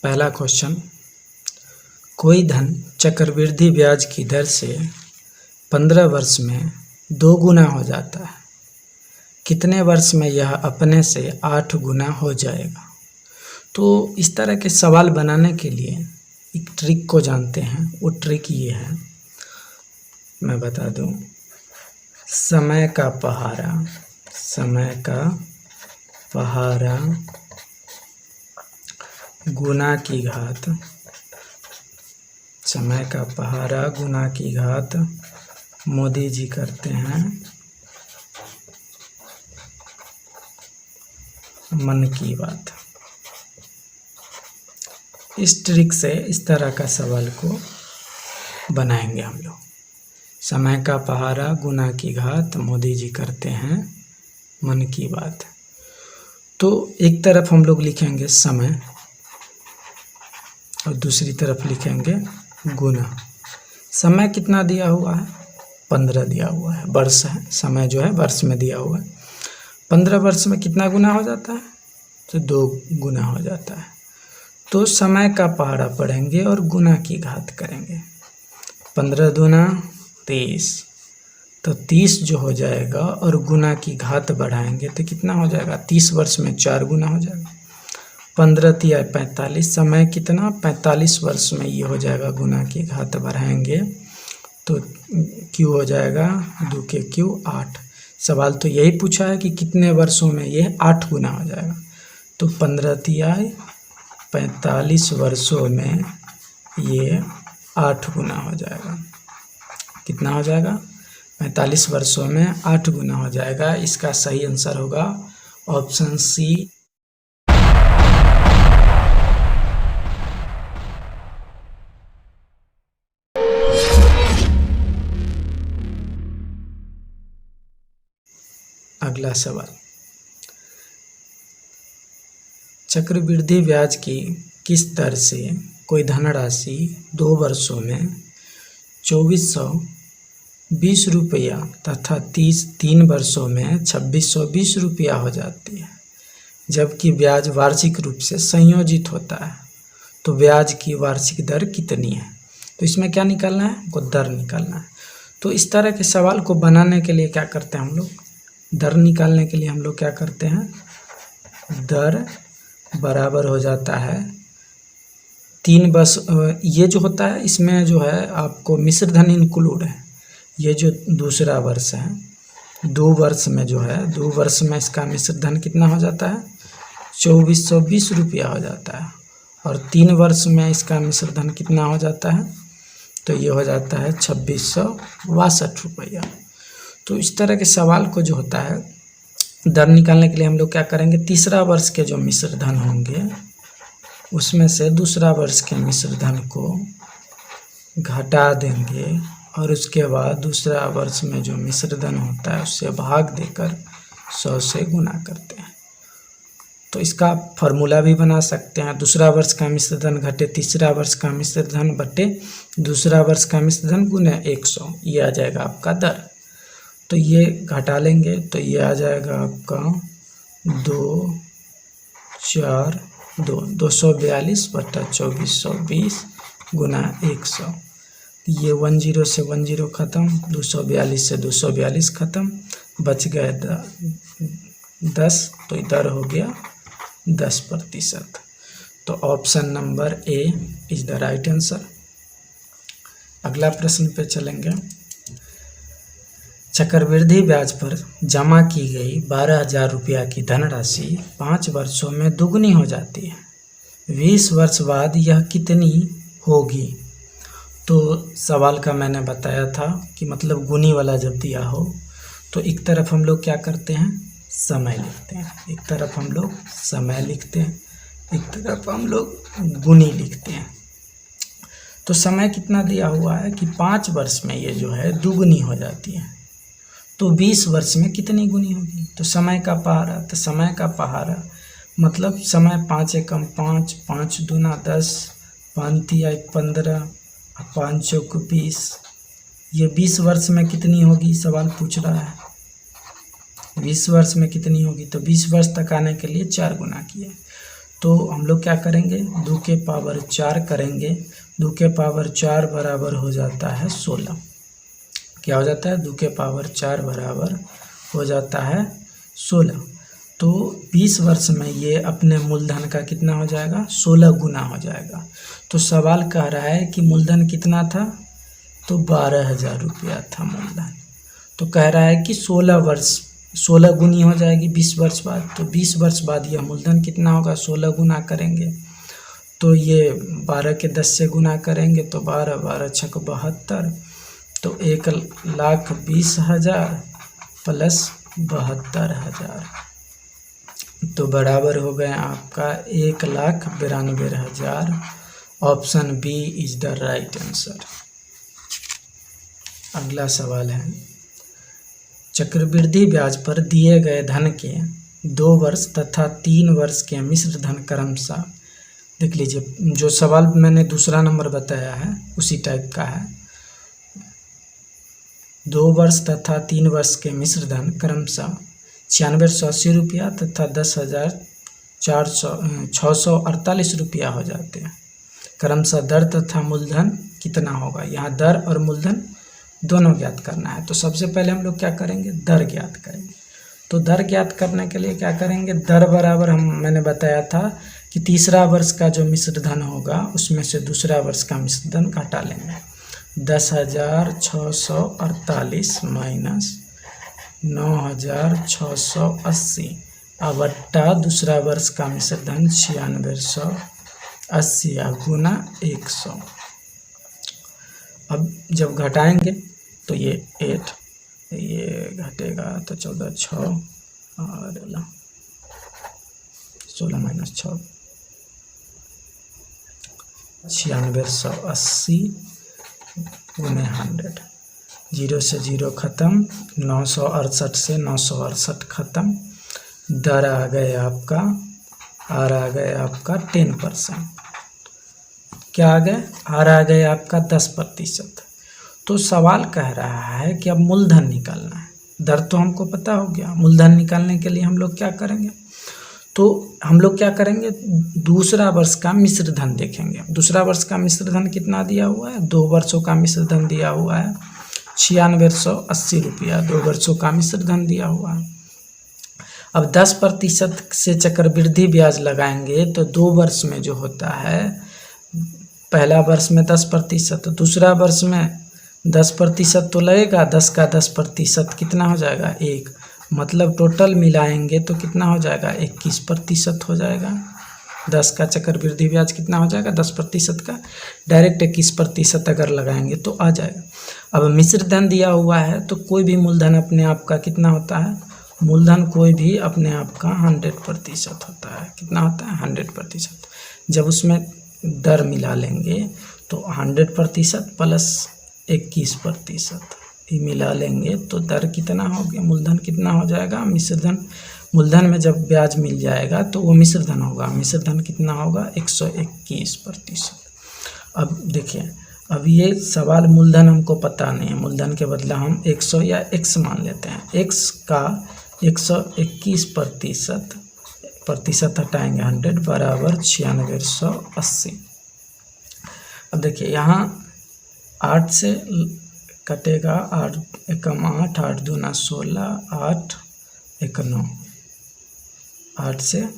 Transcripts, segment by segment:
पहला क्वेश्चन, कोई धन चक्रवृद्धि ब्याज की दर से 15 वर्ष में 2 गुना हो जाता है, कितने वर्ष में यह अपने से 8 गुना हो जाएगा। तो इस तरह के सवाल बनाने के लिए एक ट्रिक को जानते हैं। वो ट्रिक ये है, मैं बता दूं, समय का पहाड़ा गुना की घात, समय का पहाड़ा गुना की घात मोदी जी करते हैं मन की बात। इस ट्रिक से इस तरह का सवाल को बनाएंगे हम लोग। समय का पहाड़ा गुना की घात मोदी जी करते हैं मन की बात। तो एक तरफ हम लोग लिखेंगे समय और दूसरी तरफ लिखेंगे गुना। समय कितना दिया हुआ है? 15 दिया हुआ है, वर्ष है, समय जो है वर्ष में दिया हुआ है। 15 वर्ष में कितना गुना हो जाता है? तो 2 गुना हो जाता है। तो समय का पहाड़ा पढ़ेंगे और गुना की घात करेंगे। 15 दूना 30, तो 30 जो हो जाएगा और गुना की घात बढ़ाएंगे तो कितना हो जाएगा? 30 वर्ष में 4 गुना हो जाएगा। 15 तिया 45, समय कितना? 45 वर्ष में ये हो जाएगा। गुना की घात बढ़ाएंगे तो क्यू हो जाएगा, 2 के क्यू 8। सवाल तो यही पूछा है कि कितने वर्षों में ये 8 गुना हो जाएगा। तो 15 तिया 45 वर्षों में ये 8 गुना हो जाएगा। कितना हो जाएगा? 45 वर्षों में 8 गुना हो जाएगा। इसका सही आंसर होगा ऑप्शन सी। अगला सवाल, चक्रवृद्धि ब्याज की किस दर से कोई धनराशि 2 वर्षों में 2420 रुपया तथा 3 वर्षों में 2620 रुपया हो जाती है, जबकि ब्याज वार्षिक रूप से संयोजित होता है। तो ब्याज की वार्षिक दर कितनी है? तो इसमें क्या निकालना है? हमको दर निकालना है। तो इस तरह के सवाल को बनाने के लिए क्या करते हैं हम लोग? दर निकालने के लिए हम लोग क्या करते हैं? दर बराबर हो जाता है 3 वर्ष। ये जो होता है इसमें जो है आपको मिश्र धन इंक्लूड है। ये जो दूसरा वर्ष है, 2 वर्ष में जो है 2 वर्ष में इसका मिश्र धन कितना हो जाता है? 2420 रुपया हो जाता है। और 3 वर्ष में इसका मिश्र धन कितना हो जाता है? तो ये हो जाता है 2662 रुपया। तो इस तरह के सवाल को जो होता है दर निकालने के लिए हम लोग क्या करेंगे? तीसरा वर्ष के जो मिश्र धन होंगे उसमें से दूसरा वर्ष के मिश्र धन को घटा देंगे और उसके बाद दूसरा वर्ष में जो मिश्र धन होता है उससे भाग देकर 100 से गुना करते हैं। तो इसका फॉर्मूला भी बना सकते हैं। दूसरा वर्ष का मिश्र धन घटे तीसरा वर्ष का मिश्र धन बटे दूसरा वर्ष का मिश्र धन गुने 100, ये आ जाएगा आपका दर। तो ये घटा लेंगे तो ये आ जाएगा आपका 242 बटा 2420 गुना 100। ये 10 से 10 ख़त्म, 242 से 242 ख़त्म, बच गए 10। तो इधर हो गया 10%। तो option number A is the right answer. अगला प्रश्न पे चलेंगे। चक्रवृद्धि ब्याज पर जमा की गई 12,000 रुपया की धनराशि 5 वर्षों में दुगनी हो जाती है। 20 वर्ष बाद यह कितनी होगी? तो सवाल का मैंने बताया था कि मतलब गुनी वाला जब दिया हो तो एक तरफ हम लोग क्या करते हैं? समय लिखते हैं। एक तरफ हम लोग समय लिखते हैं, एक तरफ हम लोग गुनी लिखते हैं। तो समय कितना दिया हुआ है कि 5 वर्ष में ये जो है दुगनी हो जाती है। तो 20 वर्ष में कितनी गुनी होगी? तो समय का पहाड़ा, तो समय का पहाड़ा मतलब समय 5 एकम 5, 5 दूना 10, 5 तिया 15, 5 चौक 20। ये 20 वर्ष में कितनी होगी सवाल पूछ रहा है। 20 वर्ष में कितनी होगी? तो 20 वर्ष तक आने के लिए 4 गुना किए। तो हम लोग क्या करेंगे, 2 के पावर 4 करेंगे। 2 के पावर 4 बराबर हो जाता है 16। क्या हो जाता है, 2 के पावर 4 बराबर हो जाता है 16। तो 20 वर्ष में ये अपने मूलधन का कितना हो जाएगा, 16 गुना हो जाएगा। तो सवाल कह रहा है कि मूलधन कितना था, तो 12,000 रुपया था मूलधन। तो कह रहा है कि 16 गुनी हो जाएगी 20 वर्ष बाद। तो 20 वर्ष बाद यह मूलधन कितना होगा, 16 गुना करेंगे तो ये 12 के 10 से गुना करेंगे तो 12, 12 छक 72, तो 1,20,000 प्लस 72,000, तो बराबर हो गए आपका 1,92,000। Option B is the right answer. अगला सवाल है, चक्रवृद्धि ब्याज पर दिए गए धन के 2 वर्ष तथा 3 वर्ष के मिश्र धन क्रमशः, देख लीजिए जो सवाल मैंने दूसरा नंबर बताया है उसी टाइप का है। 2 वर्ष तथा 3 वर्ष के मिश्र धन क्रमशः 9680 रुपया तथा 10,648 रुपया हो जाते हैं। क्रमशः दर तथा मूलधन कितना होगा, यहाँ दर और मूलधन दोनों ज्ञात करना है। तो सबसे पहले हम लोग क्या करेंगे, दर ज्ञात करेंगे। तो दर ज्ञात करने के लिए क्या करेंगे, दर बराबर मैंने बताया था कि तीसरा वर्ष का जो मिश्र धन होगा उसमें से दूसरा वर्ष का मिश्र धन घटा लेंगे। 10,648 माइनस 9,680 बट्टा दूसरा वर्ष का मिश्र धन 9680 गुना 100। अब जब घटाएंगे तो ये 8, ये घटेगा तो 14, 6 और 16 माइनस 6, 9680 गुने 100। 0 से 0 खत्म, 968 से 968 खत्म। दर आ गए आपका, आर आ गए आपका 10%। क्या आ गए, आर आ गए आपका 10%। तो सवाल कह रहा है कि अब मूलधन निकालना है। दर तो हमको पता हो गया, मूलधन निकालने के लिए हम लोग क्या करेंगे, तो हम लोग क्या करेंगे, दूसरा वर्ष का मिश्र धन देखेंगे। दूसरा वर्ष का मिश्र धन कितना दिया हुआ है, 2 वर्षों का मिश्र धन दिया हुआ है 9680 रुपया, 2 वर्षों का मिश्र धन दिया हुआ है। अब 10% से चक्रवृद्धि ब्याज लगाएंगे तो 2 वर्ष में जो होता है, पहला वर्ष में 10%, दूसरा वर्ष में 10% तो लगेगा, 10 का 10% कितना हो जाएगा, 1, मतलब टोटल मिलाएंगे तो कितना हो जाएगा, 21% हो जाएगा। 10 का चक्रवृद्धि ब्याज कितना हो जाएगा, 10% का, डायरेक्ट 21% अगर लगाएंगे तो आ जाएगा। अब मिश्र धन दिया हुआ है तो कोई भी मूलधन अपने आप का कितना होता है, मूलधन कोई भी अपने आप का 100% होता है। कितना होता है, 100%। जब उसमें दर मिला लेंगे तो 100% प्लस 21% ये मिला लेंगे तो दर कितना हो गया, मूलधन कितना हो जाएगा, मिश्र धन। मूलधन में जब ब्याज मिल जाएगा तो वो मिश्र धन होगा, मिश्र धन कितना होगा, 121%। अब देखिए, अब ये सवाल मूलधन हमको पता नहीं है, मूलधन के बदला हम 100 या x मान लेते हैं। x का 121% हटाएंगे 100 बराबर 9680। अब देखिए यहाँ 8 से कटेगा, 8 एकम 8, 8 दूना 16, 8 एक 9, 8 से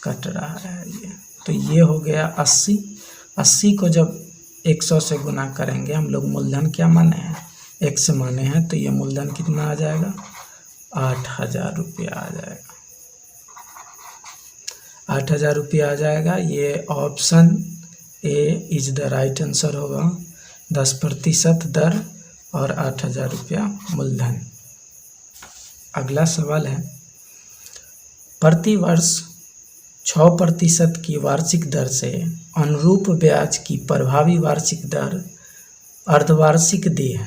कट रहा है ये, तो ये हो गया 80। 80 को जब 100 से गुना करेंगे, हम लोग मूलधन क्या माने हैं, x माने हैं, तो ये मूलधन कितना आ जाएगा, 8,000 रुपया आ जाएगा। 8,000 रुपया आ जाएगा। ये option A is the right answer होगा। 10% दर और 8,000 रुपया मूलधन। अगला सवाल है, प्रति वर्ष 6% की वार्षिक दर से अनुरूप ब्याज की प्रभावी वार्षिक दर अर्धवार्षिक दी है।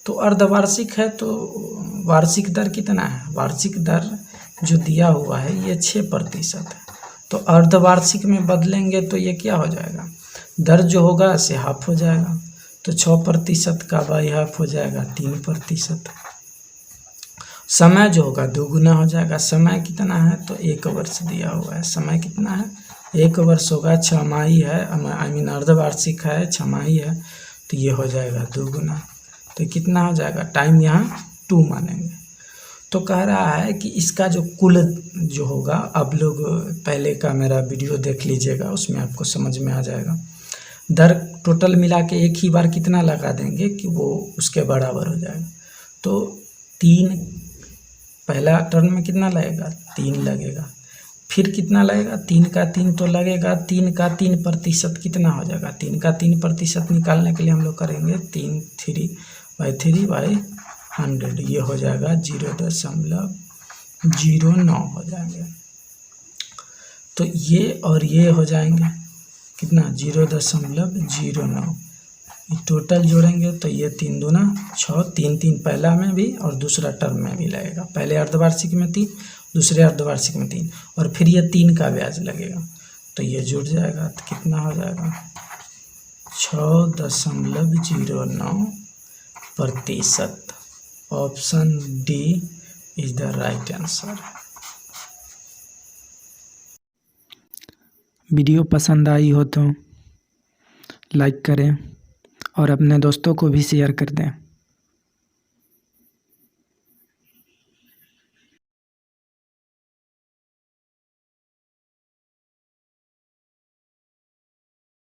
तो अर्धवार्षिक है तो वार्षिक दर कितना है, वार्षिक दर जो दिया हुआ है ये 6% है। तो अर्धवार्षिक में बदलेंगे तो ये क्या हो जाएगा, दर जो होगा से हाफ हो जाएगा, तो 6% का बाई हाफ हो जाएगा 3%। समय जो होगा दोगुना हो जाएगा। समय कितना है तो 1 वर्ष दिया हुआ है। समय कितना है 1 वर्ष होगा, छमाही है, आई मीन अर्धवार्षिक है, छमाही है, तो ये हो जाएगा दोगुना। तो कितना हो जाएगा, टाइम यहाँ 2 मानेंगे। तो कह रहा है कि इसका जो कुल जो होगा, अब लोग पहले का मेरा वीडियो देख लीजिएगा, उसमें आपको समझ में आ जाएगा। दर टोटल मिला के एक ही बार कितना लगा देंगे कि वो उसके बराबर हो जाएगा। तो 3 पहला टर्म में कितना लगेगा 3 लगेगा, फिर कितना लगेगा 3 का 3 तो लगेगा, 3 का 3% कितना हो जाएगा, 3 का 3% निकालने के लिए हम लोग करेंगे 3/3/100, ये हो जाएगा 0.09 हो जाएंगे। तो ये और ये हो जाएंगे कितना 0.09, टोटल जोड़ेंगे तो ये 3 दूना 6, 3 पहला में भी और दूसरा टर्म में भी लगेगा। पहले अर्धवार्षिक में 3, दूसरे अर्धवार्षिक में 3, और फिर ये 3 का ब्याज लगेगा, तो ये जुड़ जाएगा। तो कितना हो जाएगा 6.09%। Option D is the right answer. Video पसंद आई हो तो लाइक करें और अपने दोस्तों को भी शेयर कर दें।